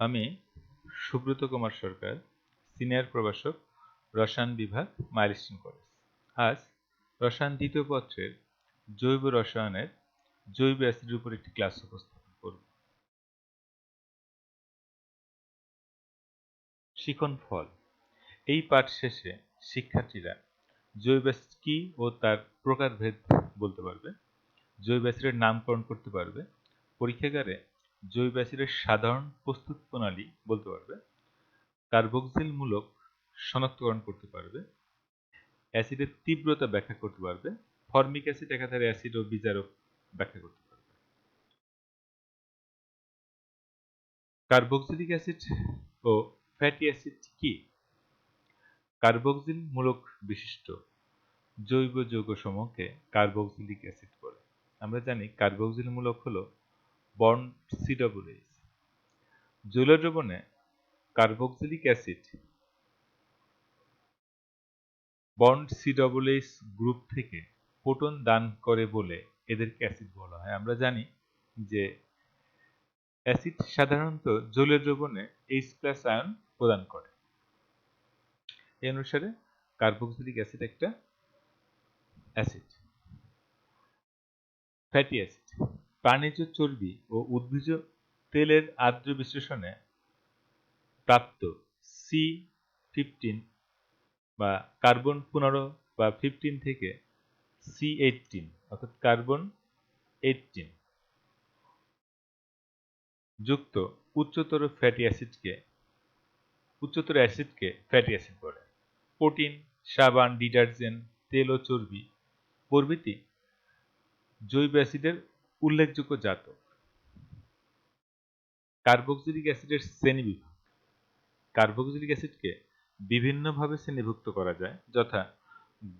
আমি সুব্রত কুমার সরকার, সিনিয়র প্রভাষক, রসায়ন বিভাগ, মাইলস্টোন কলেজ। আজ রসায়ন দ্বিতীয় পত্রের জৈব রসায়নের জৈব অ্যাসিডের উপর একটি ক্লাস উপস্থাপন করব। শিখন ফল। এই পাঠ শেষে শিক্ষার্থীরা জৈব অ্যাসিড কি ও তার প্রকারভেদ বলতে পারবে, জৈব অ্যাসিডের নামকরণ করতে পারবে, পরীক্ষাগারে জৈব অ্যাসিডের সাধারণ প্রস্তুত প্রণালী বলতে পারবে, কার্বক্সিল মূলক শনাক্তকরণ করতে পারবে, অ্যাসিডের তীব্রতা ব্যাখ্যা করতে পারবে, ফর্মিক অ্যাসিড একাধারে অ্যাসিড ও বিজারক ব্যাখ্যা করতে পারবে। কার্বক্সিলিক অ্যাসিড ও ফ্যাটি অ্যাসিড কি? কার্বক্সিল মূলক বিশিষ্ট জৈব যৌগসমূহকে কার্বক্সিলিক অ্যাসিড বলে। আমরা জানি কার্বক্সিল মূলক হলো বন্ড COOH। জৈব দ্রবণে carboxylic acid bond COOH group থেকে প্রোটন দান করে বলে এদেরকে অ্যাসিড বলা হয়। আমরা জানি যে অ্যাসিড সাধারণত জলীয় দ্রবণে H+ আয়ন প্রদান করে। এই অনুসারে কার্বক্সিলিক অ্যাসিড একটা অ্যাসিড। ফ্যাটি অ্যাসিড প্রাণীজ চর্বি ও উদ্ভিজ তেলের আর্দ্র বিশ্লেষণে প্রাপ্ত C15 বা কার্বন 15 বা 15 থেকে C18 অর্থাৎ কার্বন 18 যুক্ত উচ্চতর অ্যাসিডকে ফ্যাটি অ্যাসিড বলে। প্রোটিন, সাবান, ডিটারজেন্ট, তেল ও চর্বি প্রভৃতি জৈব অ্যাসিডের উল্লেখযোগ্য জাতক। কার্বক্সিলিক অ্যাসিডের শ্রেণীবিভাগ। কার্বক্সিলিক অ্যাসিডকে বিভিন্নভাবে শ্রেণীভুক্ত করা যায়, যথা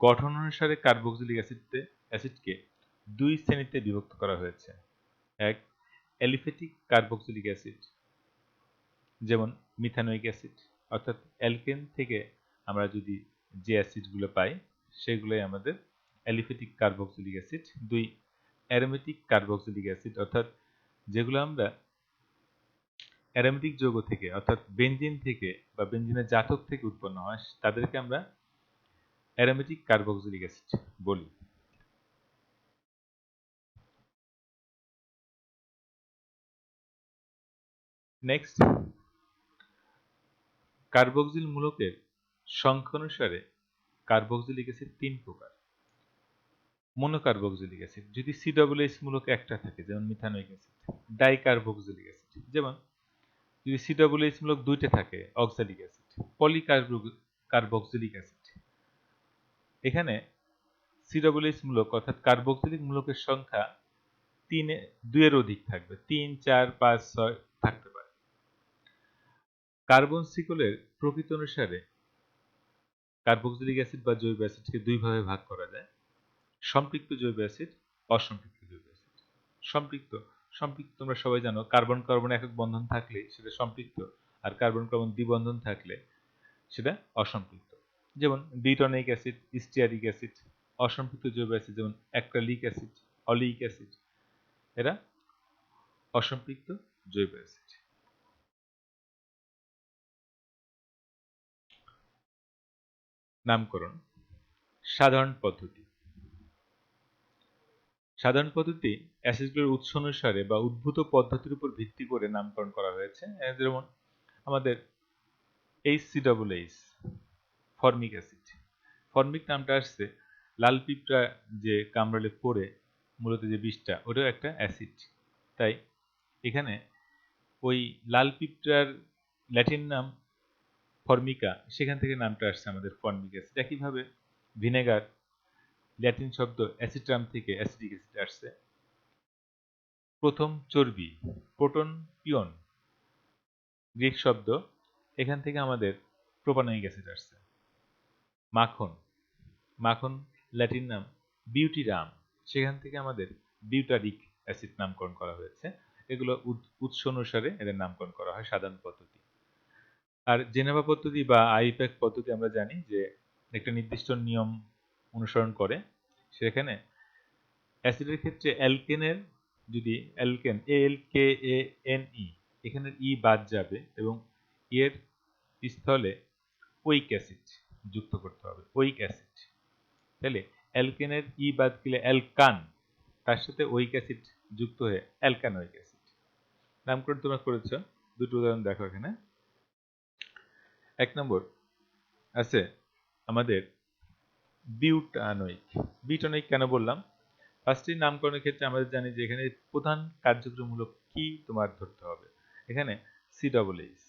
গঠন অনুসারে কার্বক্সিলিক অ্যাসিডকে দুই শ্রেণীতে বিভক্ত করা হয়েছে। এক, অ্যালিফ্যাটিক কার্বক্সিলিক অ্যাসিড, যেমন মিথানোয়িক অ্যাসিড, অর্থাৎ অ্যালকেন থেকে আমরা যদি যে অ্যাসিডগুলো পাই সেগুলোই আমাদের অ্যালিফ্যাটিক কার্বক্সিলিক অ্যাসিড। দুই, অ্যারোমেটিক কার্বক্সিলিক অ্যাসিড, অর্থাৎ যেগুলো আমরা অ্যারোমেটিক যৌগ থেকে অর্থাৎ বেনজিন থেকে বা বেনজিনের জাতক থেকে উৎপন্ন হয় তাদেরকে আমরা অ্যারোমেটিক কার্বক্সিলিক অ্যাসিড বলি। নেক্সট, কার্বক্সিল মূলকের সংখ্যা অনুসারে কার্বক্সিলিক অ্যাসিড তিন প্রকার। মনোকার্বক্সিলিক অ্যাসিড, যদি COOH মূলক একটা থাকে যেমন মিথানোয়িক অ্যাসিড। ডাইকার্বক্সিলিক অ্যাসিড, যেমন যদি COOH মূলক দুইটা থাকে অক্সালিক অ্যাসিড। পলিকার্বক্সিলিক অ্যাসিড, এখানে COOH মূলক অর্থাৎ কার্বক্সিলিক মূলকের সংখ্যা দুইয়ের অধিক থাকবে, 3, 4, 5, 6 থাকতে পারে। কার্বন শিকলের প্রকৃতি অনুসারে কার্বক্সিলিক অ্যাসিড বা জৈব অ্যাসিডকে দুই ভাবে ভাগ করা যায়: সম্পৃক্ত জৈব অ্যাসিড, অসম্পৃক্ত জৈব অ্যাসিড। সম্পৃক্ত সম্পৃক্ত তোমরা সবাই জানো, কার্বন কার্বন একক বন্ধন থাকলে সেটা সম্পৃক্ত, আর কার্বন কার্বন দ্বিবন্ধন থাকলে সেটা অসম্পৃক্ত। যেমন বিউটানোয়িক অ্যাসিড, স্টিয়ারিক অ্যাসিড। অসম্পৃক্ত জৈব অ্যাসিড যেমন অ্যাক্রালিক অ্যাসিড, অলিক অ্যাসিড, এরা অসম্পৃক্ত জৈব অ্যাসিড। নামকরণ। সাধারণ পদ্ধতি। সাধারণ পদ্ধতি অ্যাসিডগুলোর উৎস অনুসারে বা উদ্ভূত পদ্ধতির উপর ভিত্তি করে নামকরণ করা হয়েছে। যেমন আমাদের HCOOH, ফর্মিক অ্যাসিড। ফর্মিক নামটা আসছে লাল পিঁপড়া যে কামড়ালে পড়ে মূলত যে বিষটা, ওটাও একটা অ্যাসিড। তাই এখানে ওই লাল পিঁপড়ার ল্যাটিন নাম ফর্মিকা, সেখান থেকে নামটা আসছে আমাদের ফর্মিক অ্যাসিড। একইভাবে ভিনেগার ল্যাটিন শব্দ অ্যাসিট্রাম থেকে অ্যাসিটিক অ্যাসিড আসছে। প্রথম চর্বি প্রোটন পিওন গ্রিক শব্দ, এখান থেকে আমাদের প্রোপানোয়িক অ্যাসিড আসছে। মাখন, মাখন ল্যাটিন নাম বিউটিরাম, সেখান থেকে আমাদের বিউটারিক অ্যাসিড নামকরণ করা হয়েছে। এগুলো উৎস অনুসারে এদের নামকরণ করা হয় সাধারণ পদ্ধতি। আর জেনেভা পদ্ধতি বা আইপ্যাক পদ্ধতি আমরা জানি যে একটা নির্দিষ্ট নিয়ম অনুসরণ করে। সেখানে অ্যাসিডের ক্ষেত্রে অ্যালকেনের যদি অ্যালকেন ALKANE এখানের ই বাদ যাবে এবং এর স্থলে ওইক অ্যাসিড যুক্ত করতে হবে, ওইক অ্যাসিড। তাহলে অ্যালকেনের ই বাদ গেলে অ্যালকান, তার সাথে ওইক অ্যাসিড যুক্ত হয়ে অ্যালকানোইক অ্যাসিড। নামকরণ তোমরা করেছ, দুটো উদাহরণ দেখো এখানে। 1 নম্বর আছে আমাদের বিউটানোইক। বিউটানোইক কেন বললাম? ফার্স্টলি নামকরণের ক্ষেত্রে আমরা জানি যে এখানে প্রধান কার্যক্রমমূলক কি তোমার ধরতে হবে। এখানে COOH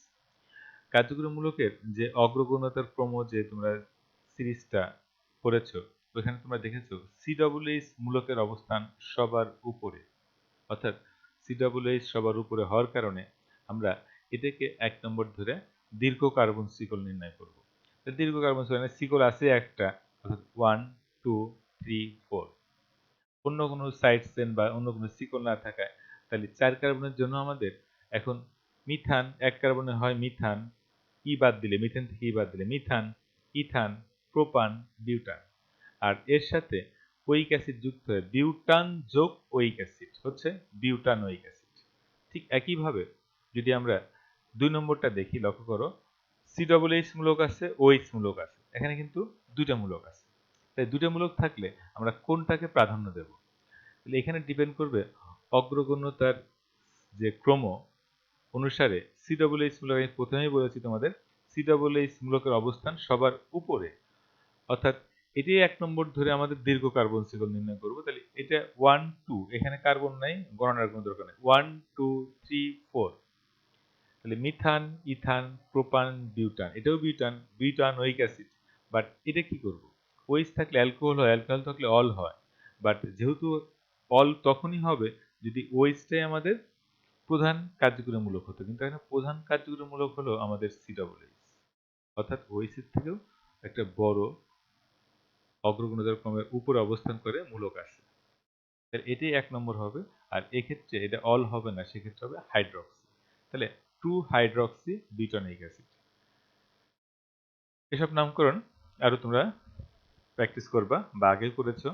কার্যক্রমমূলকের যে অগ্রগণ্যতার ক্রম যে তোমরা সিরিজটা করেছো, ওখানে তোমরা দেখেছো COOH মূলকের অবস্থান সবার উপরে, অর্থাৎ COOH সবার উপরে হওয়ার কারণে আমরা এটাকে 1 নম্বর ধরে দীর্ঘ কার্বন শিকল নির্ণয় করব। দীর্ঘ কার্বন শিকল আছে একটা, অর্থাৎ 1 2 3 4, অন্য কোনো সাইড চেন বা অন্য কোনো শিকল না থাকায় তাহলে 4 কার্বনের জন্য আমাদের এখন মিথান, 1 কার্বনে হয় মিথান, ই বাদ দিলে মিথেন থেকে ই বাদ দিলে মিথান, ইথান, প্রোপান, বিউটান। আর এর সাথে ওইক অ্যাসিড যুক্ত হয়ে বিউটান যোগ ওইক অ্যাসিড হচ্ছে বিউটানোইক অ্যাসিড। ঠিক একইভাবে যদি আমরা 2 নম্বরটা দেখি, লক্ষ্য করো COOH মূলক আছে, OH মূলক আছে, এখানে কিন্তু দুইটা মূলক আছে। তাই দুইটা মূলক থাকলে আমরা কোনটাকে প্রাধান্য দেব? তাহলে এখানে ডিপেন্ড করবে অগ্রগণ্যতার যে ক্রম অনুসারে COOH মূলক, আমি প্রথমেই বলেছি তোমাদের COOH মূলকের অবস্থান সবার উপরে, অর্থাৎ এটাই 1 নম্বর ধরে আমাদের দীর্ঘ কার্বন শিকল নির্ণয় করব। তাহলে এটা 1 2, এখানে কার্বন নাই, গণনার কোনো দরকার নেই, 1 2 3 4। তাহলে মিথান, ইথান, প্রোপান, বিউটান, এটাও বিউটান, বিউটানোইক অ্যাসিড। বাট এটা কি করব? ওইচ থাকলে অ্যালকোহল হয়, অ্যালকোহল থাকলে অল হয়। বাট যেহেতু অল তখনই হবে যদি ওইচটাই আমাদের প্রধান কার্যকরীমূলক হতো, কিন্তু এখানে প্রধান কার্যকরীমূলক হলো আমাদের COOH, অর্থাৎ ওইচ এর থেকেও একটা বড় অগ্রগণ্যতার ক্রমের উপরে অবস্থান করে মূলক আছে। এটাই 1 নম্বর হবে। আর এক্ষেত্রে এটা অল হবে না, সেক্ষেত্রে হবে হাইড্রক্সি। তাহলে 2 হাইড্রক্সি বিউটানোইক অ্যাসিড। এসব নামকরণ আরো তোমরা প্র্যাকটিস করবা বা আগে করেছো,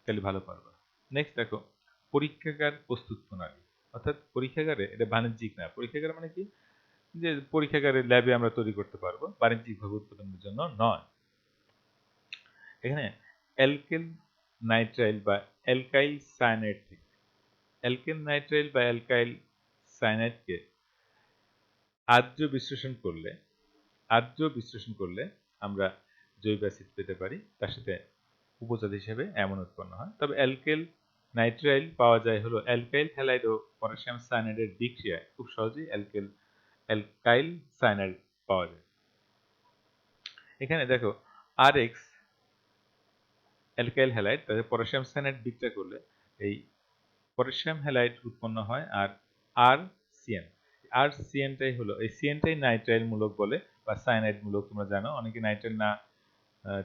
তাহলে ভালো পারবা। নেক্সট দেখো পরীক্ষাগার প্রস্তুত প্রণালী, অর্থাৎ পরীক্ষাগারে, এটা বাণিজ্যিক না, পরীক্ষাগার মানে কি, যে পরীক্ষাগারে ল্যাবে আমরা তৈরি করতে পারবো, বাণিজ্যিকভাবে উৎপাদনের জন্য নয়। এখানে অ্যালকেল নাইট্রাইল বা অ্যালকাইল সায়ানাইড থেকে, অ্যালকেল নাইট্রাইল বা অ্যালকাইল সায়ানাইডকে আর্দ্র বিশ্লেষণ করলে আমরা জৈব অ্যাসিড পেতে পারি, তার সাথে উপজাত হিসেবে অ্যামোন উৎপন্ন হয়। তবে অ্যালকেল নাইট্রাইল পাওয়া যায় হলো অ্যালকাইল হ্যালাইড ও পটাশিয়াম সায়ানাইডের বিক্রিয়ায় খুব সহজেই অ্যালকাইল সায়ানাইড পাওয়া যায়। এখানে দেখো RX অ্যালকাইল হ্যালাইড, তাদের পটাশিয়াম সায়ানাইড বিক্রিয়া করলে এই পটাশিয়াম হ্যালাইড উৎপন্ন হয়, আর সিএনটাই হলো, এই সিএনটাই নাইট্রাইল মূলক বলে বা সায়ানাইড মূলক। তোমরা জানো, অনেকে নাইট্রাইল না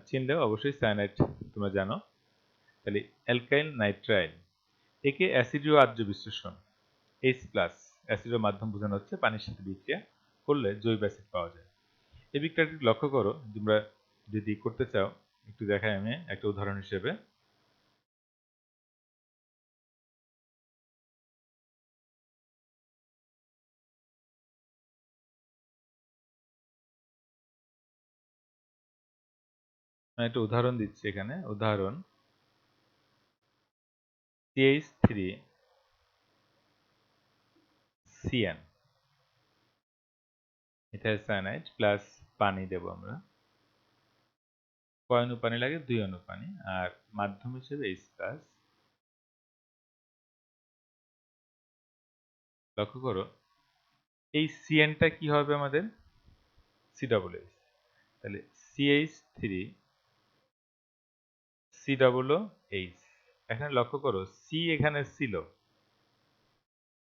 চিনলেও অবশ্যই সায়ানাইড তোমরা জানো। তাহলে অ্যালকাইল নাইট্রাইল, একে অ্যাসিডীয় আর্দ্র বিশ্লেষণ H+, অ্যাসিডীয় মাধ্যম বোঝানো হচ্ছে, পানির সাথে বিক্রিয়া করলে জৈব অ্যাসিড পাওয়া যায়। এই বিক্রিয়াটি লক্ষ্য করো, তোমরা যদি করতে চাও একটু দেখাই আমি একটা উদাহরণ হিসেবে। আমি একটা উদাহরণ দিচ্ছি এখানে, উদাহরণ CH3CN, ইথাইল সায়ানাইড প্লাস পানি দেব আমরা। কয় অণু পানি লাগে? 2 অণু পানি, আর মাধ্যম হিসেবে H+। লক্ষ্য করো এই CN-টা কি হবে আমাদের? COOH। তাহলে CH3COOH। এখানে লক্ষ্য করো C এখানে ছিল,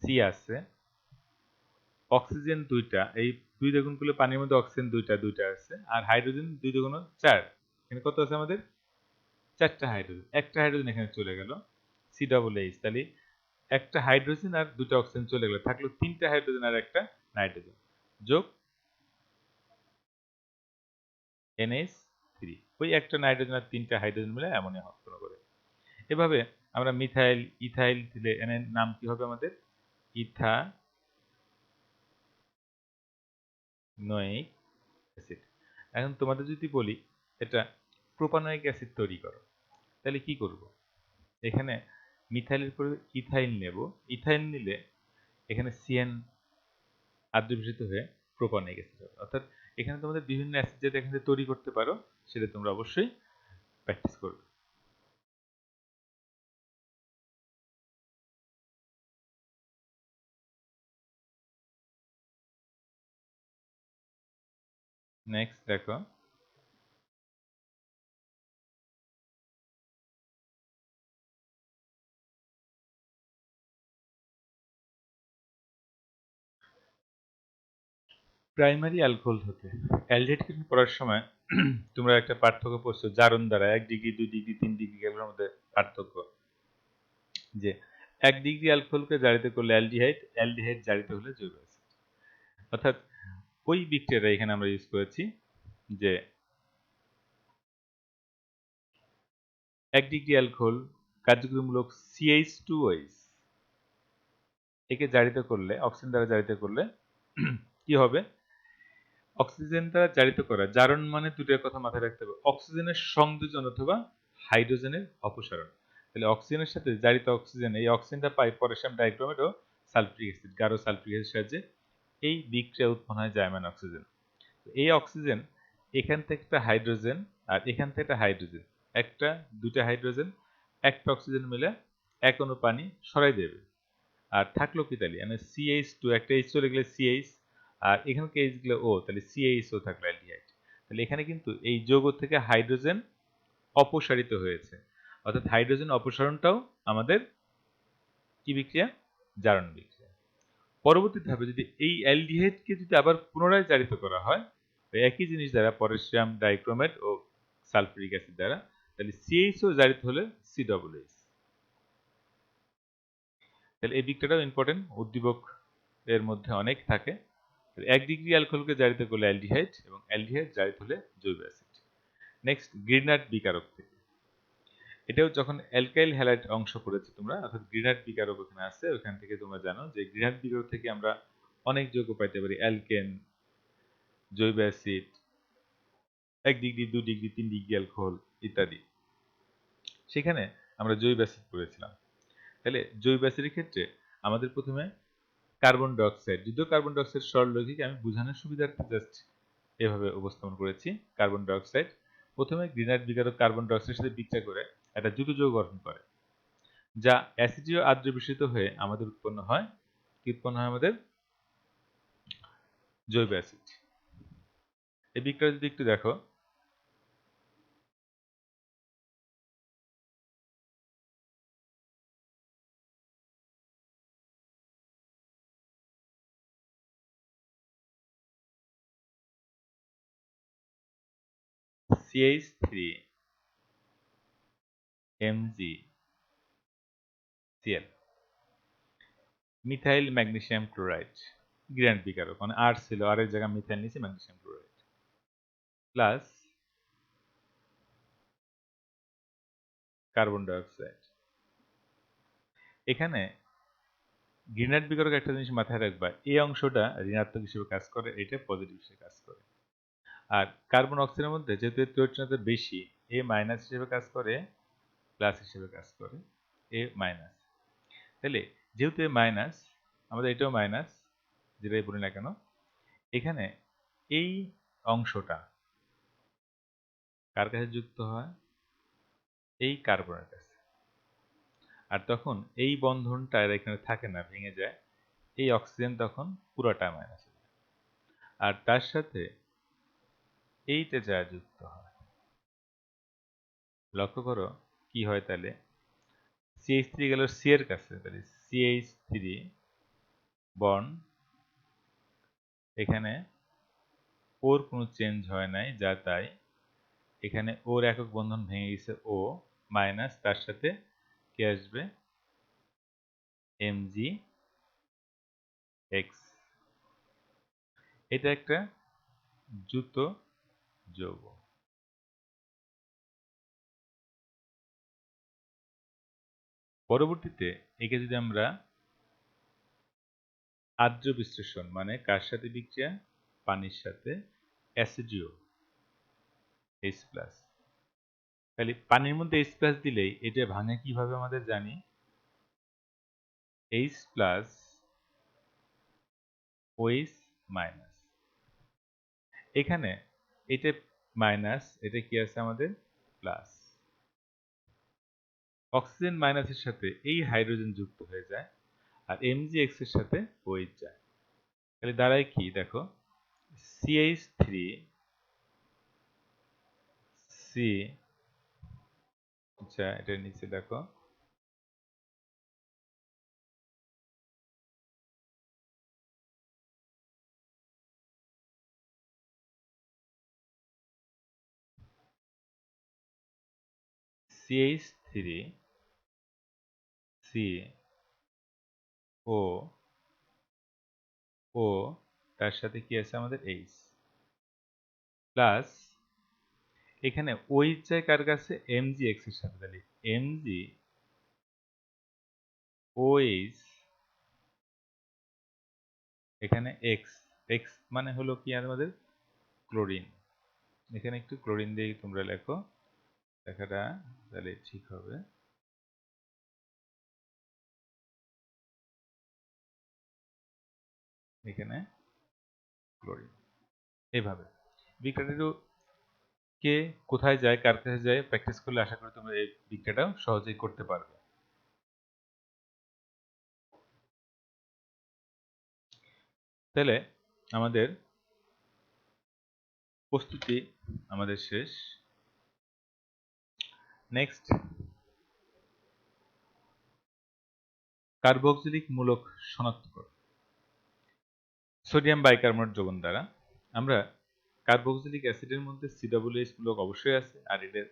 C আছে, অক্সিজেন 2টা, এই 2 দ্বিগুণ করলে পানির মধ্যে অক্সিজেন 2টা আছে, আর হাইড্রোজেন 2 দ্বিগুণ 4। এখানে কত আছে আমাদের? 4টা হাইড্রোজেন, একটা হাইড্রোজেন এখানে চলে গেল, COOH। তাহলে একটা হাইড্রোজেন আর 2টা অক্সিজেন চলে গেল, থাকলো 3টা হাইড্রোজেন আর একটা নাইট্রোজেন, যোগ NH3। ওই একটা নাইট্রোজেন আর 3টা হাইড্রোজেন মিলে অ্যামোনিয়া উৎপন্ন করে। এভাবে আমরা মিথাইল, ইথাইল দিলে এর নাম কি হবে আমাদের? নোয়িক অ্যাসিড। এখন তোমাদের যদি বলি এটা প্রোপানোয়িক অ্যাসিড তৈরি করো, তাহলে কি করব? এখানে মিথাইলের পরে ইথাইল নেব। ইথাইল নিলে এখানে সিএন আদ্রবিষ্ঠিত হয়ে প্রোপানোয়িক অ্যাসিড হবে। অর্থাৎ এখানে তোমাদের বিভিন্ন অ্যাসিড যেটা এখানে তৈরি করতে পারো সেটা তোমরা অবশ্যই প্র্যাকটিস করবে। নেক্সট দেখো, প্রাইমারি অ্যালকোহল হতে অ্যালডিহাইড কেমিস্ট্রি পড়ার সময় তোমরা একটা পার্থক্য পড়ছো জারণ দ্বারা 1 ডিগ্রি 2 ডিগ্রি 3 ডিগ্রি এগুলোর মধ্যে পার্থক্য, যে 1 ডিগ্রি অ্যালকোহলকে জারিত করলে অ্যালডিহাইড, অ্যালডিহাইড জারিত হলে জৈব অ্যাসিড। অর্থাৎ ওই বিক্রিয়াটা এখানে আমরা ইউজ করেছি যে 1 ডিগ্রি অ্যালকোহল কার্যকরীমূলক CH2OH একে জারিত করলে, অক্সিজেন দ্বারা জারিত করলে কি হবে? অক্সিজেন দ্বারা জারিত করা, জারণ মানে দুটোর কথা মাথায় রাখতে হবে, অক্সিজেনের সংযোজন অথবা হাইড্রোজেনের অপসারণ। তাহলে অক্সিজেনের সাথে জারিত অক্সিজেন, এই অক্সিজেনটা পাই পটাশিয়াম ডাইক্রোমেট ও সালফিউরিক অ্যাসিড, গাঢ় সালফিউরিক অ্যাসিডের সাহায্যে এই বিক্রিয়া উৎপন্ন হয় জাইমান অক্সিজেন। এই অক্সিজেন এখান থেকে একটা হাইড্রোজেন আর এখান থেকে একটা হাইড্রোজেন, একটা দুটা হাইড্রোজেন একটা অক্সিজেন মিলে এক অণু পানি সরাই দেবে। আর থাকলো কি তাহলে মানে CH2, একটা H চলে গেলে CH, আর এখানকে H গেলে O, তাহলে CHO থাকলো অ্যালডিহাইড। তাহলে এখানে কিন্তু এই যৌগ থেকে হাইড্রোজেন অপসারিত হয়েছে, অর্থাৎ হাইড্রোজেন অপসারণটাও আমাদের কি বিক্রিয়া? জারণ বিক্রিয়া। পরবর্তী ধাপে যদি এই অ্যালডিহাইডকে যদি আবার পুনরায় জারিত করা হয় ওই একই জিনিস দ্বারা, পটাশিয়াম ডাইক্রোমেট ও সালফিউরিক অ্যাসিড দ্বারা, তাহলে CHO জারিত হলে COOH। তাহলে এই দিকটাও ইম্পর্টেন্ট, উদ্দীপক এর মধ্যে অনেক থাকে। 1 ডিগ্রি অ্যালকোহলকে জারিত করলে অ্যালডিহাইড এবং অ্যালডিহাইড জারিত হলে জৈব অ্যাসিড। নেক্সট গ্রিনার্ড বিকারক থেকে, এটাও যখন অ্যালকাইল হ্যালাইড অংশ পড়েছে তোমরা, অর্থাৎ গ্রিনার্ড বিকারক ওখানে আছে, ওখান থেকে তোমরা জানো যে গ্রিনার্ড বিকারক থেকে আমরা অনেক যৌগ পাইতে পারি, অ্যালকেন, জৈব acid, 1 degree 2 degree 3 degree alcohol ইত্যাদি। সেখানে আমরা জৈব অ্যাসিড পড়েছিলাম। তাহলে জৈব অ্যাসিডের ক্ষেত্রে আমাদের প্রথমে কার্বন ডাইঅক্সাইড, যদিও কার্বন ডাইঅক্সাইড সরলরৈখিক, আমি বোঝানোর সুবিধার্থে জাস্ট এভাবে উপস্থাপন করেছি। কার্বন ডাইঅক্সাইড প্রথমে গ্রিনার্ড বিকারক কার্বন ডাইঅক্সাইডের সাথে বিক্রিয়া করে একটা জুট যৌগ গঠন করে, যা অ্যাসিডীয় আদ্র মিশ্রিত হয়ে আমাদের উৎপন্ন হয় কি? উৎপন্ন হয় আমাদের জৈব অ্যাসিড। এই বিক্রিয়া যদি একটু দেখো, CH3 MgCl, methyl magnesium chloride, Grignard বিকারক মানে আর ছিল, আর এর জায়গায় মিথাইল নিচে magnesium chloride, plus carbon dioxide. এখানে গ্রিনার্ড বিকারক একটা জিনিস মাথায় রাখবা, এই অংশটা ঋণাত্মক হিসেবে কাজ করে, এটা পজিটিভ হিসেবে কাজ করে। আর কার্বন অক্সিজেনের মধ্যে যেহেতু এর তৈরিচনতা বেশি, এ মাইনাস হিসেবে কাজ করে, প্লাস হিসেবে কাজ করে, এ মাইনাস। তাহলে যেহেতু এ মাইনাস, আমাদের এটাও মাইনাস, যেটাই বলি না কেন, এখানে এই অংশটা কার কাছে যুক্ত হয়? এই কার্বনের কাছে। আর তখন এই বন্ধনটা এখানে থাকে না, ভেঙে যায়, এই অক্সিজেন তখন পুরোটা মাইনাস হয়ে যায়। আর তার সাথে এইটা যা যুক্ত হয়, লক্ষ্য করো কি হয় তাহলে, CH3 গেল সি এর কাছে, তাহলে CH3 বন্ড, এখানে ওর কোনো চেঞ্জ হয় নাই, যা তাই এখানে ওর একক বন্ধন ভেঙে গেছে ও মাইনাস, তার সাথে কি আসবে? MgX। এটা একটা যুত যৌগ। পরবর্তীতে একে যদি আমরা আদ্র বিশ্লেষণ মানে কার সাথে বিক্রিয়া? পানির সাথে অ্যাসিডীয় H+। তাহলে পানির মধ্যে H+ দিলেই এটা ভাঙে কিভাবে আমাদের জানি, H+ OH-। এখানে এটা মাইনাস, এটা কি আছে আমাদের প্লাস। অক্সিজেন মাইনাসের সাথে এই হাইড্রোজেন যুক্ত হয়ে যায় আর MgX এর সাথে OH যায়। তাহলে দাঁড়ায় কি দেখো, CH3 C, আচ্ছা এটার নিচে দেখো CH3 C O O, তার সাথে কি আছে আমাদের H প্লাস, এখানে OH যায় কার কাছে, MgX এর সাথে। তাহলে MgOH, এখানে X, X মানে হলো কি আমাদের ক্লোরিন। এখানে একটু ক্লোরিন দিয়ে তোমরা লেখো, লেখাটা তাহলে ঠিক হবে। এখানে ক্লোরিন। এইভাবে বিক্রিয়াটা কে কোথায় যায়, কার কাছে যায়, প্র্যাকটিস করলে আশা করি তোমরা এই বিক্রিয়াটাও সহজেই করতে পারবে। তাহলে আমাদের প্রস্তুতি আমাদের শেষ। নেক্সট, কার্বক্সিলিক মূলক শনাক্তকরণ। সোডিয়াম বাইকার্বনেট যৌগন দ্বারা আমরা কার্বক্সিলিক অ্যাসিডের মধ্যে COOH মূলক অবশ্যই আছে, আর এদের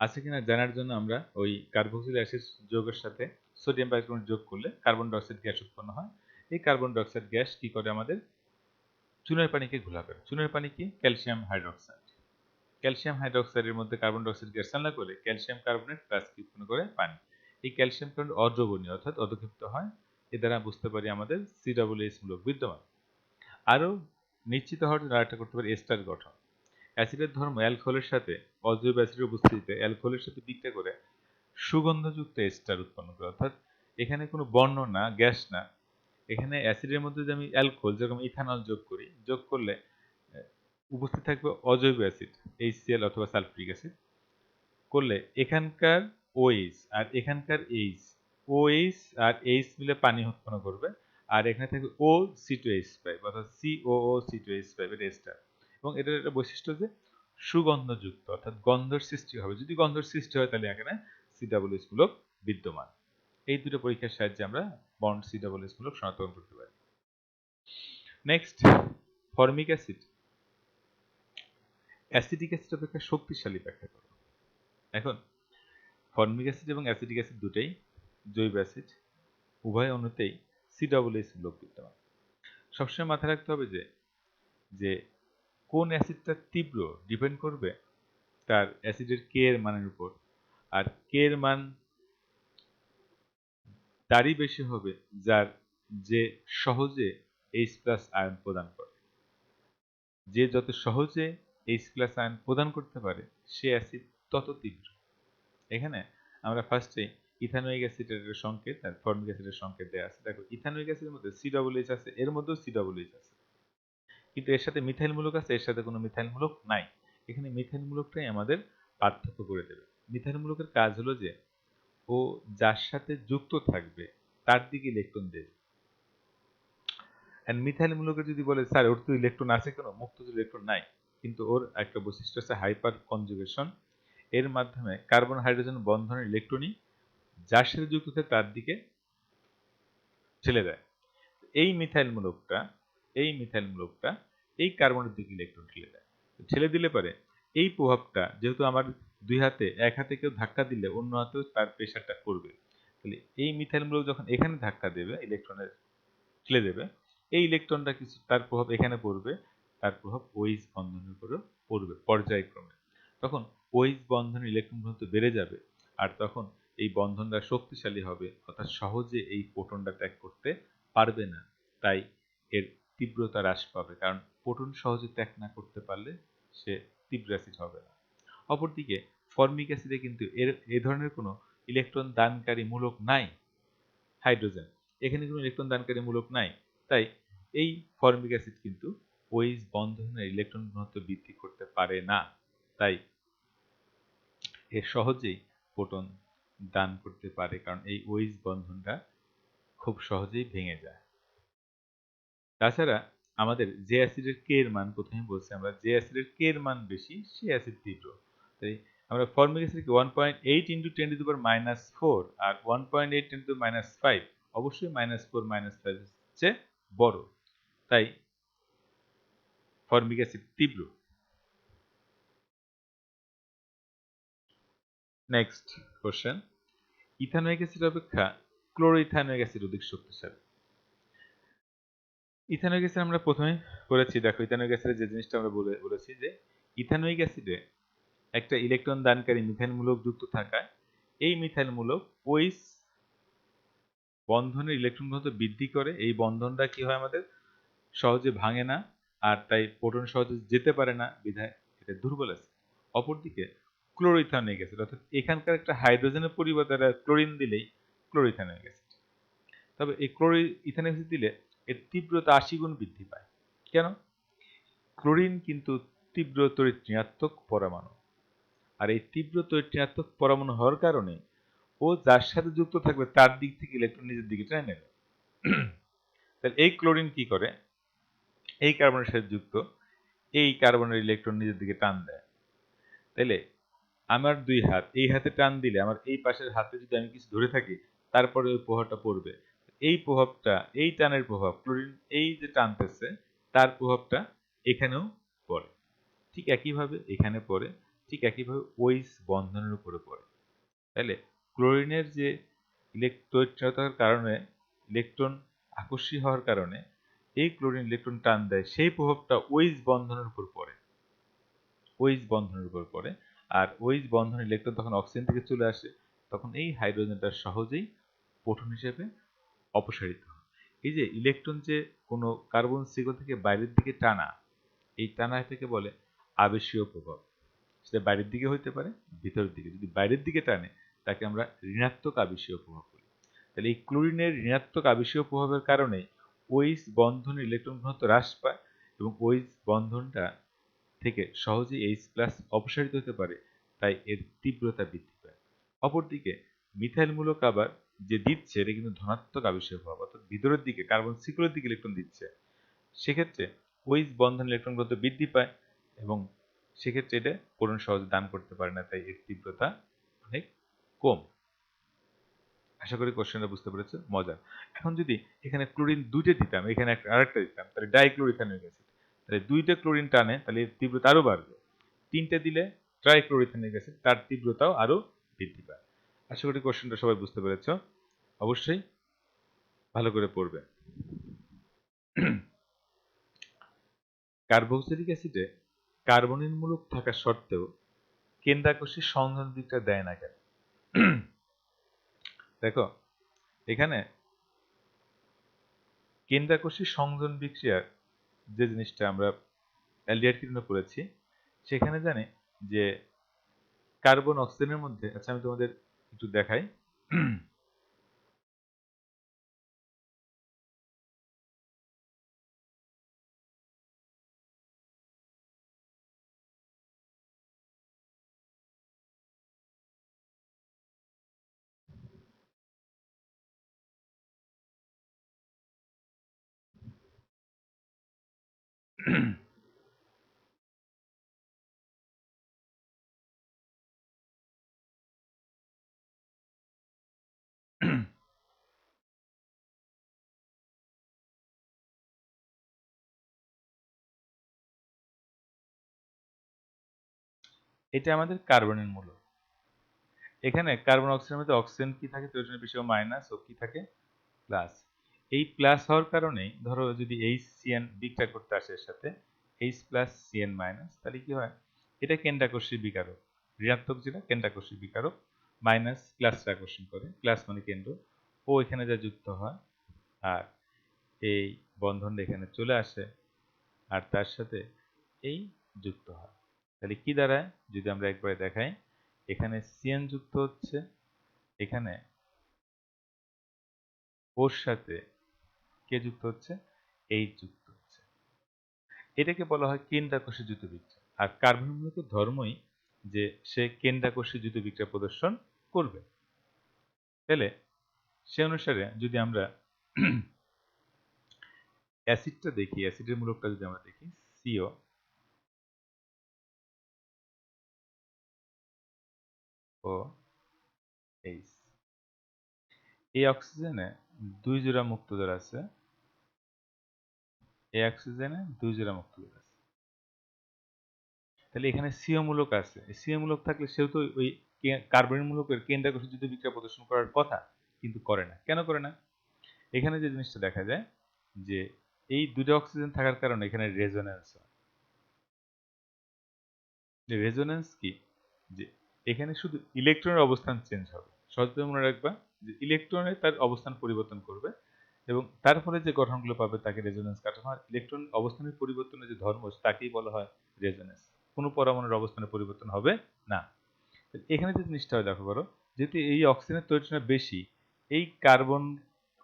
আছে কিনা জানার জন্য আমরা ওই কার্বক্সিলিক অ্যাসিড যৌগের সাথে সোডিয়াম বাইকার্বনেট যোগ করলে কার্বন ডাইঅক্সাইড গ্যাস উৎপন্ন হয়। এই কার্বন ডাইঅক্সাইড গ্যাস কি করে, আমাদের চুনের পানিকে ঘোলা করে। চুনের পানি কি, ক্যালসিয়াম হাইড্রোক্সাইড। ক্যালসিয়াম হাইড্রোক্সাইডের মধ্যে কার্বন ডাইঅক্সাইড গ্যাস চালনা করে ক্যালসিয়াম কার্বনেট প্লাস কি উৎপন্ন করে, পানি। এই ক্যালসিয়াম কার্বনেট অদ্রবণীয় অর্থাৎ অধক্ষিপ্ত হয়। এ দ্বারা বুঝতে পারি আমাদের COOH মূলক বিদ্যমান। আরও নিশ্চিত হওয়ার জন্য আরেকটা করতে পারি এস্টার গঠন। অ্যাসিডের ধর্ম অ্যালকোহলের সাথে অজৈব অ্যাসিডের উপস্থিতিতে অ্যালকোহলের সাথে বিক্রিয়া করে সুগন্ধযুক্ত এস্টার উৎপন্ন করে। অর্থাৎ এখানে কোনো বর্ণ না, গ্যাস না, এখানে অ্যাসিডের মধ্যে যদি আমি অ্যালকোহল যেরকম ইথানল যোগ করি, যোগ করলে উপস্থিত থাকবে অজৈব অ্যাসিড HCl অথবা সালফিউরিক অ্যাসিড, করলে এখানকার OH আর এখানকার H, OH আর H মিলে পানি উৎপন্ন করবে, আর এখানে থাকবে OC2H5 অর্থাৎ COOC2H5, এটা এস্টার। এবং এটার একটা বৈশিষ্ট্য যে সুগন্ধযুক্ত, অর্থাৎ গন্ধের সৃষ্টি হবে। যদি গন্ধের সৃষ্টি হয় তাহলে এখানে COOH মূলক বিদ্যমান। এই দুটো পরীক্ষার সাহায্যে আমরা বন্ড COOH মূলক শনাক্তকরণ করতে পারি। Next, formic acid. Acetic acid অপেক্ষা শক্তিশালী ব্যাখ্যা করো। এখন ফর্মিক অ্যাসিড এবং অ্যাসিটিক অ্যাসিড দুটোই জৈব অ্যাসিড, উভয় অণুতেই COOH মূলক বিদ্যমান। সবসময় মাথায় রাখতে হবে যে কোন অ্যাসিডটা তীব্র ডিপেন্ড করবে তার অ্যাসিডের K এর মানের উপর, আর K এর মান তারই বেশি হবে যার যে সহজে H+ আয়ন প্রদান করে। যে যত সহজে H+ আয়ন প্রদান করতে পারে সে অ্যাসিড তত তীব্র। এখানে আমরা ফার্স্টে ইথানোয়িক অ্যাসিডের সংকেত আর ফর্মিক অ্যাসিডের সংকেত দেওয়া আছে। দেখো ইথানোয়িক অ্যাসিডের মধ্যে COOH আছে, এর মধ্যেও COOH আছে, কিন্তু এর সাথে মিথাইল মূলক আছে, এর সাথে কোনো মিথাইল মূলক নাই। এখানে মিথাইল মূলকটাই আমাদের পার্থক্য করে দেবে। মিথাইল মূলকের কাজ হলো যে ও যার সাথে যুক্ত থাকবে তার দিকে ইলেকট্রন দেবে। এন্ড মিথাইল মূলকের যদি বলে স্যার ওর তো ইলেকট্রন আছে কেন, মুক্ত ইলেকট্রন নাই, কিন্তু ওর একটা বৈশিষ্ট্য আছে হাইপার কনজুগেশন। এর মাধ্যমে কার্বন হাইড্রোজেন বন্ধনের ইলেকট্রনই যার সাথে যুক্ত থাকে তার দিকে ঠেলে দেয়। এই মিথাইল মূলকটা এই কার্বনের দিকে ইলেকট্রন ঠেলে দেয়। ঠেলে দিলে পরে এই প্রভাবটা যেহেতু আমার দুই হাতে, এক হাতে কেউ ধাক্কা দিলে অন্য হাতেও তার প্রেশারটা করবে, তাহলে এই মিথাইল মূলক যখন এখানে ধাক্কা দেবে, ইলেকট্রনের ঠেলে দেবে, এই ইলেকট্রনটা কিছু তার প্রভাব এখানে পড়বে, তার প্রভাব OH বন্ধনের উপরেও পড়বে পর্যায়ক্রমে। তখন OH বন্ধনের ইলেকট্রন ঘনত্ব বেড়ে যাবে, আর তখন এই বন্ধনটা শক্তিশালী হবে, অর্থাৎ সহজে এই প্রোটনটা ত্যাগ করতে পারবে না, তাই এর তীব্রতা হ্রাস পাবে। কারণ প্রোটন সহজে ত্যাগ না করতে পারলে সে তীব্র অ্যাসিড হবে না। অপরদিকে ফর্মিক অ্যাসিডে কিন্তু এ ধরনের কোনো ইলেকট্রন দানকারী মূলক নাই। হাইড্রোজেন, এখানে কোনো ইলেকট্রন দানকারী মূলক নাই, তাই এই ফর্মিক অ্যাসিড কিন্তু OH বন্ধনের ইলেকট্রন ঘনত্ব বৃদ্ধি করতে পারে না, তাই এ সহজেই প্রোটন দান করতে পারে, কারণ এই OH বন্ধনটা খুব সহজেই ভেঙে যায়। তাছাড়া আমাদের যে অ্যাসিডের কে এর মান, প্রথমে বলছি আমরা, যে অ্যাসিডের কে এর মান বেশি সে অ্যাসিড তীব্র। তাই আমরা ফর্মিক অ্যাসিডকে 1.8 × 10⁻⁴ আর 1.8 × 10⁻⁵, অবশ্যই -4 -5 হচ্ছে বড়, তাই ফর্মিক অ্যাসিড তীব্র। নেক্সট কোশ্চেন, ইথানোয়িক অ্যাসিড অপেক্ষা ক্লোরোইথানোয়িক অ্যাসিড অধিক শক্তিশালী। ইথানোয়িক অ্যাসিড আমরা প্রথমে করেছি, দেখো ইথানোয়িক অ্যাসিডের যে জিনিসটা আমরা বলেছি যে ইথানোয়িক অ্যাসিডে একটা ইলেকট্রন দানকারী মিথাইল মূলক যুক্ত থাকায় এই মিথাইল মূলক OH বন্ধনের ইলেকট্রন ঘনত্ব বৃদ্ধি করে। এই বন্ধনটা কি হয়, আমাদের সহজে ভাঙে না, আর তাই প্রোটন সহজে যেতে পারে না, বিধায় এটা দুর্বল অ্যাসিড। অপরদিকে ক্লোরোইথানোয়িক অ্যাসিড, অর্থাৎ এখানকার একটা হাইড্রোজেনের পরিবর্তে ক্লোরিন দিলেই ক্লোরোইথানোয়িক অ্যাসিড। তবে এই ক্লোরোইথানোয়িক অ্যাসিড দিলে এর তীব্রতা 80 গুণ বৃদ্ধি পায়। কেন? ক্লোরিন কিন্তু তীব্র তড়িৎ ঋণাত্মক পরমাণু, আর এই তীব্র তড়িৎ ঋণাত্মক পরমাণু হওয়ার কারণে ও যার সাথে যুক্ত থাকবে তার দিক থেকে ইলেকট্রন নিজের দিকে টেনে নেবে। তাহলে এই ক্লোরিন কি করে, এই কার্বনের সাথে যুক্ত এই কার্বনের ইলেকট্রন নিজের দিকে টান দেয়। তাইলে আমার দুই হাত, এই হাতে টান দিলে আমার এই পাশের হাতে যদি আমি কিছু ধরে থাকি, তারপরে ওই প্রভাবটা পড়বে। এই প্রভাবটা, এই টানের প্রভাব, ক্লোরিন এই যে টানতেছে তার প্রভাবটা এখানেও পড়ে। ঠিক একইভাবে এখানে পড়ে, ঠিক একইভাবে OH বন্ধনের উপরে পড়ে। তাহলে ক্লোরিনের যে তড়িৎ কারণে ইলেকট্রন আকর্ষী হওয়ার কারণে এই ক্লোরিন ইলেকট্রন টান দেয়, সেই প্রভাবটা OH বন্ধনের উপর পড়ে, OH বন্ধনের উপর পড়ে। আর OH বন্ধনের ইলেকট্রন তখন অক্সিজেন থেকে চলে আসে, তখন এই হাইড্রোজেনটা সহজেই প্রোটন হিসেবে অপসারিত হয়। এই যে ইলেকট্রন যে কোনো কার্বন শিকল থেকে বাইরের দিকে টানা, এই টানাটাকে বলে আবেশীয় প্রভাব। সেটা বাইরের দিকে হইতে পারে, ভিতরের দিকে। যদি বাইরের দিকে টানে তাকে আমরা ঋণাত্মক আবেশীয় প্রভাব বলি। তাহলে এই ক্লোরিনের ঋণাত্মক আবেশীয় প্রভাবের কারণে OH বন্ধনের ইলেকট্রন ঘনত্ব হ্রাস পায় এবং OH বন্ধনটা থেকে সহজেই H+ অপসারিত হতে পারে, তাই এর তীব্রতা বৃদ্ধি পায়। অপরদিকে মিথাইল মূলক আবার যে দিচ্ছে এটা কিন্তু ধনাত্মক আবেশীয় প্রভাব, অর্থাৎ ভিতরের দিকে কার্বন শিকলের দিকে ইলেকট্রন দিচ্ছে, সেক্ষেত্রে OH বন্ধন ইলেকট্রন ঘনত্ব বৃদ্ধি পায় এবং সেক্ষেত্রে এটা প্রোটন সহজে দান করতে পারে না, তাই এর তীব্রতা অনেক কম। আশা করি কোশ্চেনটা বুঝতে পেরেছো, মজা। এখন যদি এখানে ক্লোরিন দুইটা দিতাম, এখানে আরেকটা দিতাম, তাহলে ডাইক্লোরিথানোয়িক অ্যাসিড, তাহলে দুইটা ক্লোরিন টানে, তাহলে এর তীব্রতা আরো বাড়বে। তিনটে দিলে ট্রাইক্লোরিথানোয়িক অ্যাসিড, তার তীব্রতাও আরো বৃদ্ধি পায়। আশা করি কোশ্চেনটা সবাই বুঝতে পেরেছো, অবশ্যই ভালো করে পড়বে। কার্বক্সিলিক অ্যাসিডে কার্বনিন মূলক থাকা সত্ত্বেও কেন্দ্রাকর্ষী সংযোজন দিকটা দেয় না কেন? দেখো এখানে কেন্দ্রাকর্ষী সংযোজন বিক্রিয়ার যে জিনিসটা আমরা অ্যালডিহাইড করেছি, সেখানে জানি যে কার্বন অক্সিজেনের মধ্যে, আচ্ছা আমি তোমাদের একটু দেখাই। এটা আমাদের কার্বনের মূলক। এখানে কার্বন অক্সিজেনের মধ্যে অক্সিজেন কি থাকে, প্রয়োজনীয় বিষয় মাইনাস, ও কি থাকে প্লাস। এই প্লাস হওয়ার কারণেই ধরো যদি HCN বিক্রিয়া করতে আসে এর সাথে H+CN-, তাহলে কি হয়, এটা কেন্দ্রাকর্ষী বিকারক। ঋণাত্মক যেটা কেন্দ্রাকর্ষী বিকারক, মাইনাস প্লাসটা আকর্ষণ করে, প্লাস মানে কেন্দ্র, ও এখানে যা যুক্ত হয় আর এই বন্ধনটা এখানে চলে আসে, আর তার সাথে এই যুক্ত হয়। তাহলে কি দাঁড়ায় যদি আমরা একবারে দেখাই, এখানে CN যুক্ত হচ্ছে, এখানে ওর সাথে কে যুক্ত হচ্ছে, H যুক্ত হচ্ছে। এটাকে বলা হয় কেন্দ্রাকর্ষী যুতবিক্রিয়া। আর কার্বনের মূলত ধর্মই যে সে কেন্দ্রাকর্ষী যুতবিক্রিয়া প্রদর্শন করবে। তাহলে সে অনুসারে যদি আমরা অ্যাসিডটা দেখি, অ্যাসিডের মূলকটা যদি আমরা দেখি, CO ও H। এই অক্সিজেনে 2 জোড়া মুক্তজোড় আছে, এই অক্সিজেনে 2 জোড়া মুক্তজোড় আছে। তাহলে এখানে CO মূলক আছে। CO মূলক থাকলে সেও তো ওই কার্বনের মূলকের কেন্দ্রাকর্ষী যুতবিক্রিয়া প্রদর্শন করার কথা, কিন্তু করে না। কেন করে না? এখানে যে জিনিসটা দেখা যায় যে এই দুটো অক্সিজেন থাকার কারণে এখানে রেজোন্যান্স হয়। যে রেজোন্যান্স কি, যে এখানে শুধু ইলেকট্রনের অবস্থান চেঞ্জ হবে। সহজভাবে মনে রাখবা যে ইলেকট্রনে তার অবস্থান পরিবর্তন করবে এবং তার ফলে যে গঠনগুলো পাবে তাকে রেজোন্যান্স কাঠামো। আর ইলেকট্রন অবস্থানের পরিবর্তনের যে ধর্ম তাকেই বলা হয় রেজোন্যান্স। কোনো পরমাণুর অবস্থানের পরিবর্তন হবে না। এখানে যে জিনিসটা লক্ষ্য করো, যেহেতু এই অক্সিজেনের তৈরিটা বেশি, এই কার্বন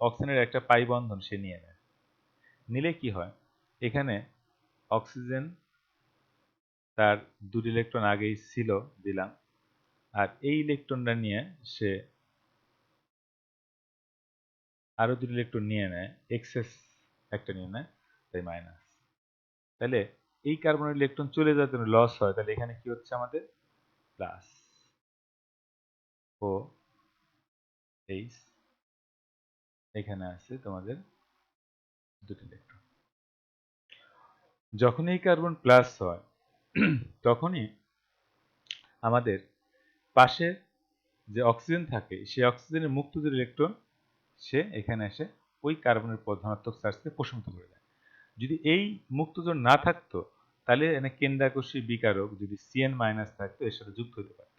অক্সিজেনের একটা পাই বন্ধন সে নিয়ে নেয়। নিলে কি হয়, এখানে অক্সিজেন তার 2 ইলেকট্রন আগেই ছিল দিলাম, আর এই ইলেকট্রনটা নিয়ে সে আরো 2 ইলেকট্রন নিয়ে নেয়, এক্সেস একটা নিয়ে নেয়, তাই মাইনাস। তাহলে এই কার্বনের ইলেকট্রন চলে যাওয়ার জন্য লস হয়, তাহলে এখানে কি হচ্ছে আমাদের প্লাস ও এইচ, এখানে আছে তোমাদের 2 ইলেকট্রন। যখন এই কার্বন প্লাস হয় তখনই আমাদের পাশে যে অক্সিজেন থাকে সেই অক্সিজেনের মুক্ত যে ইলেকট্রন সে এখানে এসে ওই কার্বনের ধনাত্মক চার্জকে প্রশমিত করে দেয়। যদি এই মুক্তজোড় না থাকতো তাহলে এখানে কেন্দ্রাকর্ষী বিকারক যদি CN মাইনাস থাকতো এর সাথে যুক্ত হতে পারত,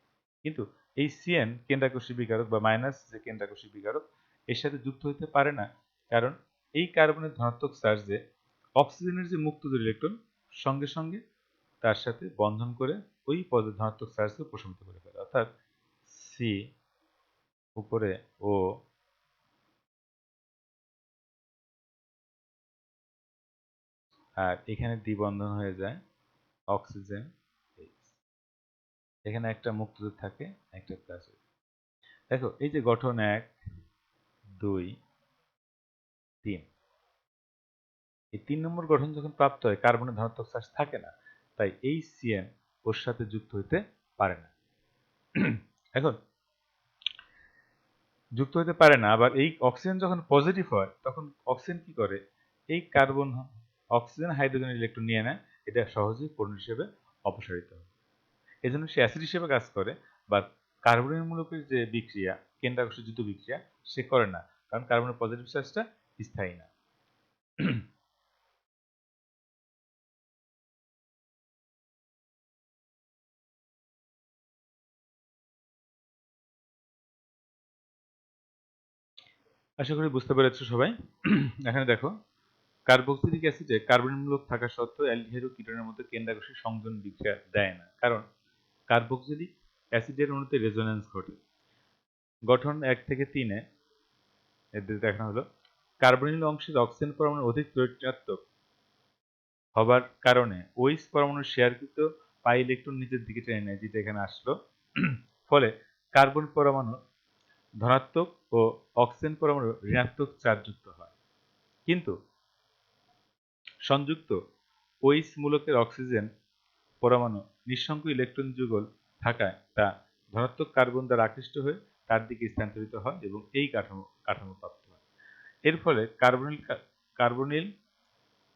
কিন্তু এই CN কেন্দ্রাকর্ষী বিকারক বা মাইনাস যে কেন্দ্রাকর্ষী বিকারক এর সাথে যুক্ত হতে পারে না, কারণ এই কার্বনের ধনাত্মক চার্জে অক্সিজেনের যে মুক্তজোড় ইলেকট্রন সঙ্গে সঙ্গে তার সাথে বন্ধন করে ওই পদের ধনাত্মক চার্জকে প্রশমিত করে ফেলে। অর্থাৎ সি উপরে ও আর এখানে দ্বিবন্ধন হয়ে যায় অক্সিজেন H। এখানে একটা মুক্তজোড় থাকে, একটা প্লাস। দেখো এই যে গঠন 1 2 3, এই 3 নম্বর গঠন যখন প্রাপ্ত হয় কার্বনের ধনাত্মক চার্জ থাকে না, তাই এই CN ওর সাথে যুক্ত হতে পারে না। এখন যুক্ত হতে পারে না, আবার এই অক্সিজেন যখন পজিটিভ হয় তখন অক্সিজেন কি করে, এই কার্বন অক্সিজেন হাইড্রোজেন ইলেকট্রন নিয়ে নেয়, এটা সহজেই পণ্য হিসেবে অপসারিত হয়। এই জন্য সে অ্যাসিড হিসেবে কাজ করে, বা কার্বনের মূলকের যে বিক্রিয়া কেন্দ্রাকর্ষী যুত বিক্রিয়া সে করে না, কারণ কার্বনের পজিটিভ চার্জটা স্থায়ী না। আশা করি বুঝতে পেরেছো সবাই। এখানে দেখো কার্বক্সিলিক অ্যাসিডে কার্বনের মূলক থাকা সত্ত্বেও অ্যালডিহাইড ও কিটোনের মধ্যে কেন্দ্রাকর্ষী সংযোজন বিক্রিয়া দেয় না, কারণ কার্বক্সিলিক অ্যাসিডের অণুতে রেজোন্যান্স ঘটে। গঠন 1 থেকে 3 এদের দেখানো হলো কার্বনিল অংশের অক্সিজেন পরমাণু অধিক ঋণাত্মক হবার কারণে OH পরমাণুর শেয়ারকৃত পাই ইলেকট্রন নিচের দিকে টেনে নেয়, যেটা এখানে আসলো। ফলে কার্বন পরমাণু ধনাত্মক ও অক্সিজেন পরমাণু ঋণাত্মক চার্জযুক্ত হয়। কিন্তু সংযুক্ত OH মূলকের অক্সিজেন পরমাণু নিঃসংখ্য ইলেকট্রন যুগল থাকায় তা ধনাত্মক কার্বন দ্বারা আকৃষ্ট হয়ে তার দিকে স্থানান্তরিত হয় এবং এই কাঠামো প্রাপ্ত হয়। এর ফলে কার্বনিল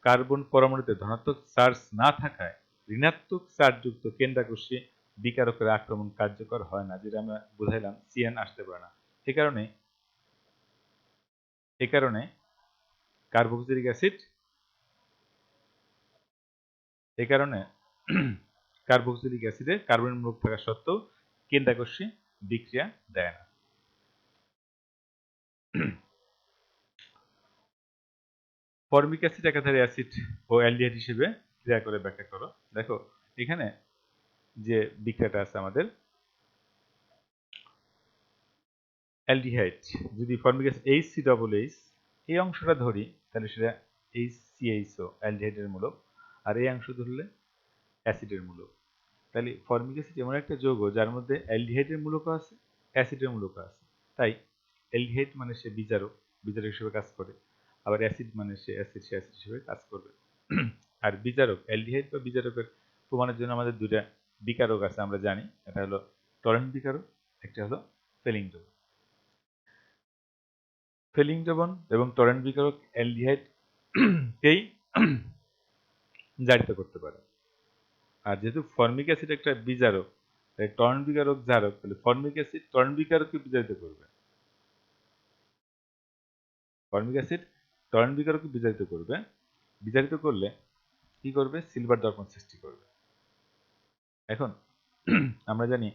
কার্বন পরমাণুতে ধনাত্মক চার্জ না থাকায় ঋণাত্মক চার্জযুক্ত কেন্দ্রাকর্ষী বিকারকের আক্রমণ কার্যকর হয় না, যেটা আমরা বুঝাইলাম CN আসতে পারে না। এ কারণে কার্বক্সিলিক অ্যাসিড কার্বক্সিলিক অ্যাসিডে কার্বনের মূলক থাকা সত্ত্বেও কেন্দ্রাকর্ষী বিক্রিয়া দেয় না। ফর্মিক অ্যাসিড একাধারে অ্যাসিড ও অ্যালডিহাইড হিসেবে ক্রিয়া করে ব্যাখ্যা করো। দেখো এখানে যে বিক্রিয়াটা আছে আমাদের অ্যালডিহাইড, যদি ফর্মিক অ্যাসিড HCOH এই অংশটা ধরি তাহলে সেটা HCHO অ্যালডিহাইডের মূলক, আর এই অংশ ধরলে অ্যাসিডের মূলক। তাহলে ফর্মিক অ্যাসিড এমন একটা যৌগ যার মধ্যে অ্যালডিহাইডের মূলকও আছে, অ্যাসিডের মূলকও আছে। তাই অ্যালডিহাইড মানে সে বিজারক, বিজারক হিসেবে কাজ করে, আবার অ্যাসিড মানে সে অ্যাসিড হিসেবে কাজ করবে। আর বিজারক, অ্যালডিহাইড বা বিজারকের প্রমাণের জন্য আমাদের দুটা বিকারক আছে আমরা জানি, এটা হলো টরেন্ট বিকারক, একটা হলো ফেলিং দ্রবণ। ফেলিং দ্রবণ এবং টরেন্ট বিকারক অ্যালডিহাইড কেই জারিত করতে পারে। আর যেহেতু ফর্মিক অ্যাসিড একটা বিজারক, তাই টরেন্ট বিকারক জারক, তাহলে ফর্মিক অ্যাসিড টরেন্ট বিকারককে বিজারিত করবে। ফর্মিক অ্যাসিড টরেন্ট বিকারককে বিজারিত করবে। বিজারিত করলে কি করবে? সিলভার দর্পণ সৃষ্টি করবে। এখন আমরা জানি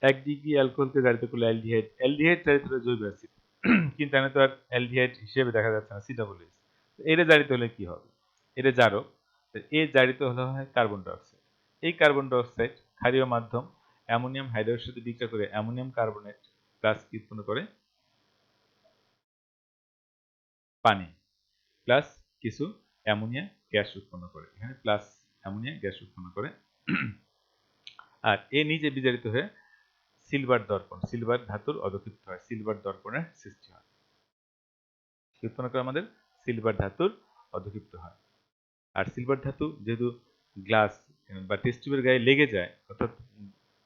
1 ডিগ্রি অ্যালকোহলকে জারিত করলে অ্যালডিহাইড, অ্যালডিহাইড জারিত হলে জৈব অ্যাসিড, কিন্তু এখানে তো আর অ্যালডিহাইড হিসেবে দেখা যাচ্ছে না, COOH। এর জারিত হলে কি হবে? এর জারক, এ জারিত হলে হয় কার্বন ডাইঅক্সাইড। এই কার্বন ডাইঅক্সাইড ক্ষারীয় মাধ্যম অ্যামোনিয়াম হাইড্রাইডের সাথে বিক্রিয়া করে অ্যামোনিয়াম কার্বনেট প্লাস কি উৎপন্ন করে? পানি প্লাস কিছু অ্যামোনিয়া গ্যাস উৎপন্ন করে, এখানে প্লাস অ্যামোনিয়া গ্যাস উৎপন্ন করে। আর এ নিজে বিজারিত হয়ে সিলভার দর্পণ, সিলভার ধাতুর অধক্ষিপ্ত হয়, সিলভার দর্পণের সৃষ্টি হয়। উৎপন্ন করে আমাদের সিলভার ধাতুর অধক্ষিপ্ত হয়। আর সিলভার ধাতু যেহেতু গ্লাস বা টেস্ট টিউবের গায়ে লেগে যায়, অর্থাৎ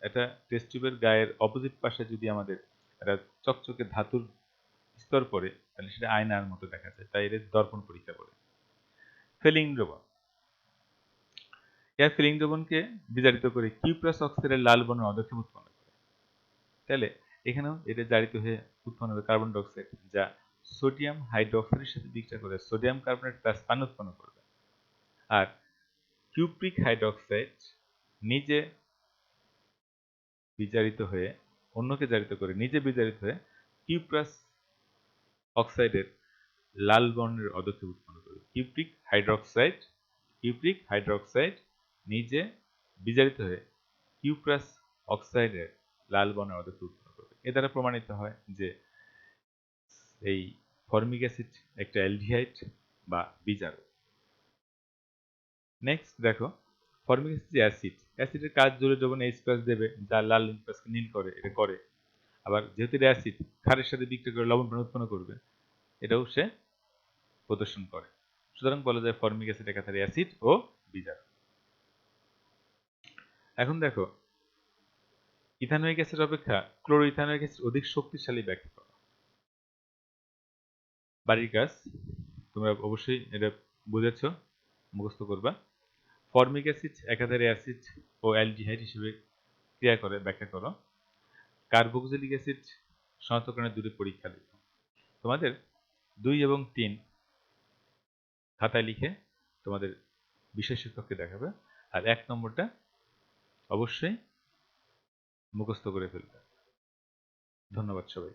এটা টেস্ট টিউবের গায়ের অপোজিট পাশে যদি আমাদের একটা চকচকে ধাতুর স্তর পড়ে, তাহলে সেটা আয়নার মতো দেখা যায়, তাই এর দর্পণ পরীক্ষা করে। ফেলিং দ্রবণ, এর ফিলিং দ্রবণকে বিজারিত করে কিউপ্রাস অক্সাইডের লাল বর্ণের অধক্ষেপ উৎপন্ন করে। তাহলে এখানেও এটা জারিত হয়ে উৎপন্ন হবে কার্বন ডাইঅক্সাইড, যা সোডিয়াম হাইড্রোক্সাইডের সাথে বিক্রিয়া করে সোডিয়াম কার্বনেট প্লাস পানি উৎপন্ন করবে। আর কিউপ্রিক হাইড্রোক্সাইড নিজে বিজারিত হয়ে অন্যকে জারিত করে নিজে বিজারিত হয়ে কিউপ্রাস অক্সাইডের লাল বর্ণের অধক্ষেপ উৎপন্ন করবে। কিউপ্রিক হাইড্রোক্সাইড নিজে বিজারিত হয়ে কিউপ্রাস অক্সাইডের লাল বর্ণের অধক্ষেপ উৎপন্ন করবে। এ দ্বারা প্রমাণিত হয় যে এই ফর্মিক অ্যাসিড একটা অ্যালডিহাইড বা বিজারক। নেক্সট দেখো, ফর্মিক অ্যাসিড যে অ্যাসিড, অ্যাসিডের কাজ জলীয় দ্রবণ H+ দেবে, যা লাল লিম্ফাসকে নীল করে, এটা করে। আবার যেহেতু এটা অ্যাসিড, ক্ষারের সাথে বিক্রিয়া করে লবণ পানি উৎপন্ন করবে, এটাও সে প্রদর্শন করে। সুতরাং বলা যায় ফর্মিক অ্যাসিড একাধারে অ্যাসিড ও বিজারক। এখন দেখো, ইথানোয়িক অ্যাসিড অপেক্ষা ক্লোরোইথানোয়িক অ্যাসিড অধিক শক্তিশালী ব্যাখ্যা করো। বাড়ির কাজ, তোমরা অবশ্যই এটা বুঝেছ, মুখস্থ করবা। ফর্মিক অ্যাসিড একাধারে অ্যাসিড ও অ্যালডিহাইড হিসেবে ক্রিয়া করে ব্যাখ্যা করো। কার্বক্সিলিক অ্যাসিড শনাক্তকরণের দুটি পরীক্ষা লিখো। তোমাদের 2 এবং 3 খাতায় লিখে তোমাদের বিষয় শিক্ষককে দেখাবে, আর 1 নম্বরটা অবশ্যই মুখস্থ করে ফেলবে। ধন্যবাদ সবাই।